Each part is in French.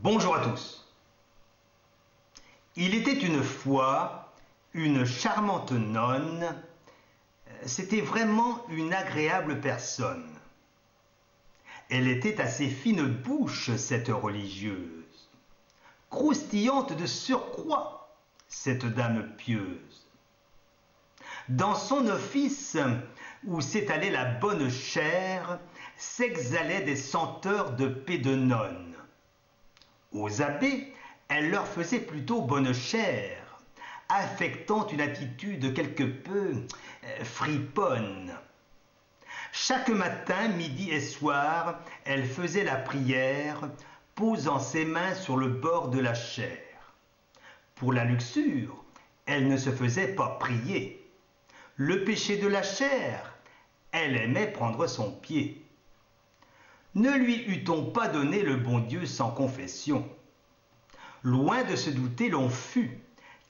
Bonjour à tous. Il était une fois une charmante nonne. C'était vraiment une agréable personne. Elle était assez fine bouche, cette religieuse. Croustillante de surcroît, cette dame pieuse. Dans son office, où s'étalait la bonne chair, s'exhalaient des senteurs de paix de nonne. Aux abbés, elle leur faisait plutôt bonne chère, affectant une attitude quelque peu friponne. Chaque matin, midi et soir, elle faisait la prière, posant ses mains sur le bord de la chaire. Pour la luxure, elle ne se faisait pas prier. Le péché de la chair, elle aimait prendre son pied. Ne lui eût-on pas donné le bon Dieu sans confession? Loin de se douter, l'on fut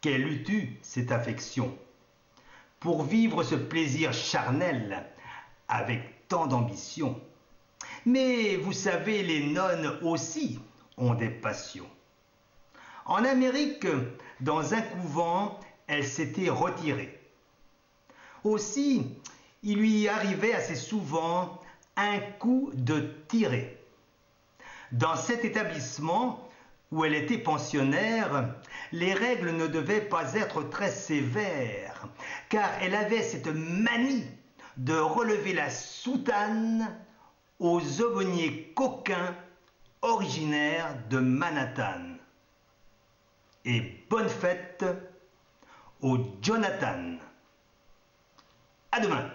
qu'elle eût eu cette affection pour vivre ce plaisir charnel avec tant d'ambition. Mais vous savez, les nonnes aussi ont des passions. En Amérique, dans un couvent, elle s'était retirée. Aussi, il lui arrivait assez souvent un coup de tirer. Dans cet établissement où elle était pensionnaire, les règles ne devaient pas être très sévères, car elle avait cette manie de relever la soutane aux aumôniers coquins originaires de Manhattan. Et bonne fête au Jonathan. À demain.